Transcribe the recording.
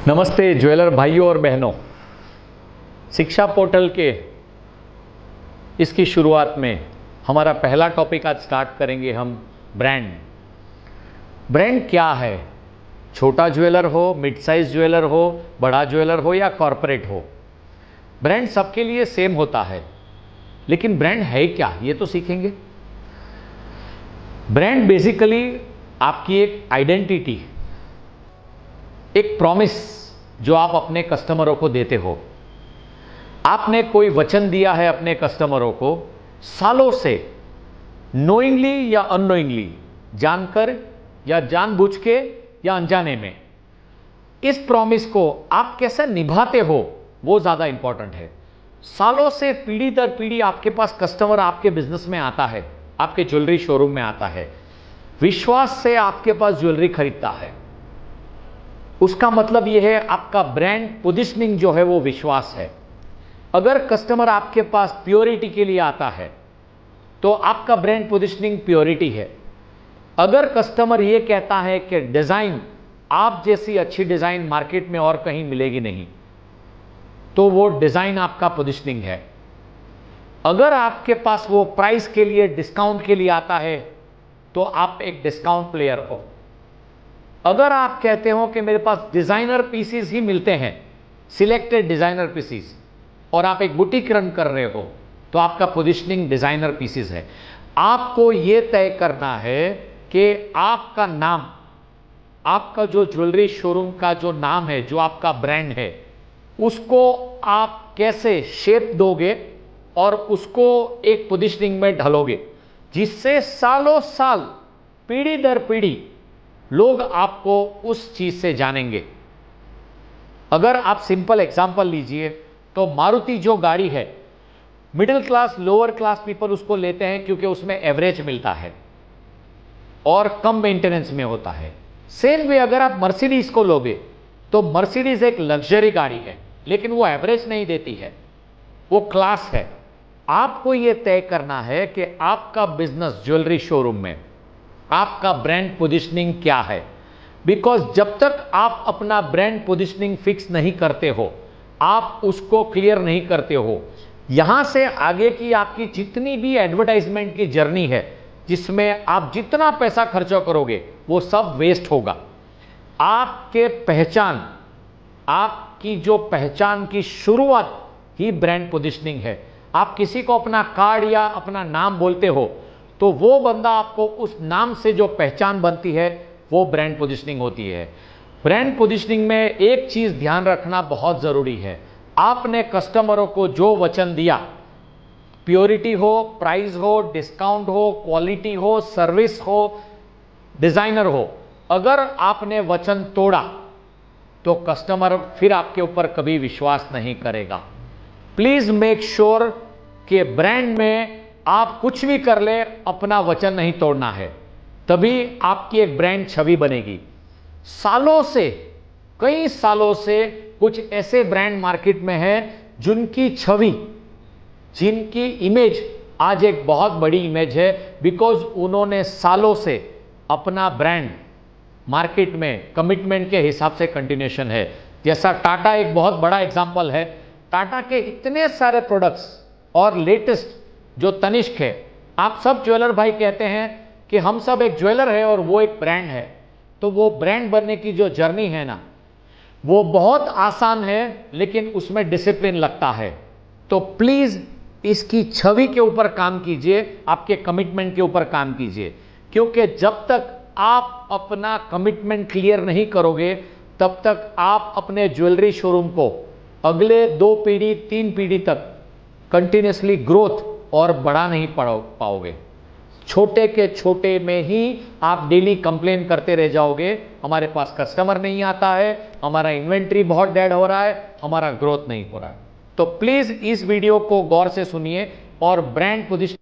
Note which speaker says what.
Speaker 1: नमस्ते ज्वेलर भाइयों और बहनों, शिक्षा पोर्टल के इसकी शुरुआत में हमारा पहला टॉपिक आज स्टार्ट करेंगे हम ब्रांड। ब्रांड क्या है? छोटा ज्वेलर हो, मिड साइज ज्वेलर हो, बड़ा ज्वेलर हो या कॉरपोरेट हो, ब्रांड सबके लिए सेम होता है। लेकिन ब्रांड है क्या, ये तो सीखेंगे। ब्रांड बेसिकली आपकी एक आइडेंटिटी, एक प्रॉमिस जो आप अपने कस्टमरों को देते हो। आपने कोई वचन दिया है अपने कस्टमरों को सालों से, नोइंगली या अननोइंगली, जानकर या जानबूझ के या अनजाने में, इस प्रॉमिस को आप कैसे निभाते हो वो ज़्यादा इंपॉर्टेंट है। सालों से पीढ़ी दर पीढ़ी आपके पास कस्टमर आपके बिजनेस में आता है, आपके ज्वेलरी शोरूम में आता है, विश्वास से आपके पास ज्वेलरी खरीदता है। उसका मतलब यह है आपका ब्रांड पोजीशनिंग जो है वो विश्वास है। अगर कस्टमर आपके पास प्योरिटी के लिए आता है तो आपका ब्रांड पोजीशनिंग प्योरिटी है। अगर कस्टमर ये कहता है कि डिज़ाइन, आप जैसी अच्छी डिज़ाइन मार्केट में और कहीं मिलेगी नहीं, तो वो डिज़ाइन आपका पोजीशनिंग है। अगर आपके पास वो प्राइस के लिए, डिस्काउंट के लिए आता है तो आप एक डिस्काउंट प्लेयर हो। अगर आप कहते हो कि मेरे पास डिज़ाइनर पीसीस ही मिलते हैं, सिलेक्टेड डिज़ाइनर पीसीस, और आप एक बुटीक रन कर रहे हो, तो आपका पोजीशनिंग डिज़ाइनर पीसीस है। आपको ये तय करना है कि आपका नाम, आपका जो ज्वेलरी शोरूम का जो नाम है, जो आपका ब्रांड है, उसको आप कैसे शेप दोगे और उसको एक पोजीशनिंग में ढलोगे जिससे सालों साल, पीढ़ी दर पीढ़ी लोग आपको उस चीज से जानेंगे। अगर आप सिंपल एग्जांपल लीजिए तो मारुति जो गाड़ी है, middle class, lower class people उसको लेते हैं क्योंकि उसमें एवरेज मिलता है और कम मेंटेनेंस में होता है। सेम वे अगर आप मर्सिडीज को लोगे तो मर्सिडीज एक लग्जरी गाड़ी है, लेकिन वो एवरेज नहीं देती है, वो क्लास है। आपको ये तय करना है कि आपका बिजनेस ज्वेलरी शोरूम में आपका ब्रांड पोजीशनिंग क्या है। बिकॉज जब तक आप अपना ब्रांड पोजीशनिंग फिक्स नहीं करते हो, आप उसको क्लियर नहीं करते हो, यहां से आगे की आपकी जितनी भी एडवर्टाइजमेंट की जर्नी है, जिसमें आप जितना पैसा खर्चा करोगे वो सब वेस्ट होगा। आपके पहचान, आपकी जो पहचान की शुरुआत ही ब्रांड पोजीशनिंग है। आप किसी को अपना कार्ड या अपना नाम बोलते हो तो वो बंदा आपको उस नाम से जो पहचान बनती है वो ब्रांड पोजीशनिंग होती है। ब्रांड पोजीशनिंग में एक चीज ध्यान रखना बहुत जरूरी है। आपने कस्टमरों को जो वचन दिया, प्योरिटी हो, प्राइस हो, डिस्काउंट हो, क्वालिटी हो, सर्विस हो, डिजाइनर हो, अगर आपने वचन तोड़ा तो कस्टमर फिर आपके ऊपर कभी विश्वास नहीं करेगा। प्लीज मेक श्योर कि ब्रांड में आप कुछ भी कर ले, अपना वचन नहीं तोड़ना है, तभी आपकी एक ब्रांड छवि बनेगी। सालों से, कई सालों से कुछ ऐसे ब्रांड मार्केट में हैं जिनकी छवि, जिनकी इमेज आज एक बहुत बड़ी इमेज है, बिकॉज उन्होंने सालों से अपना ब्रांड मार्केट में कमिटमेंट के हिसाब से कंटिन्यूएशन है। जैसा टाटा एक बहुत बड़ा एग्जांपल है। टाटा के इतने सारे प्रोडक्ट्स और लेटेस्ट जो तनिष्क है, आप सब ज्वेलर भाई कहते हैं कि हम सब एक ज्वेलर है और वो एक ब्रांड है, तो वो ब्रांड बनने की जो जर्नी है ना, वो बहुत आसान है, लेकिन उसमें डिसिप्लिन लगता है। तो प्लीज इसकी छवि के ऊपर काम कीजिए, आपके कमिटमेंट के ऊपर काम कीजिए, क्योंकि जब तक आप अपना कमिटमेंट क्लियर नहीं करोगे तब तक आप अपने ज्वेलरी शोरूम को अगले 2 पीढ़ी 3 पीढ़ी तक कंटिन्यूसली ग्रोथ और बढ़ा नहीं पाओगे। छोटे के छोटे में ही आप डेली कंप्लेन करते रह जाओगे, हमारे पास कस्टमर नहीं आता है, हमारा इन्वेंट्री बहुत डेड हो रहा है, हमारा ग्रोथ नहीं हो रहा है। तो प्लीज इस वीडियो को गौर से सुनिए और ब्रांड पोजीशन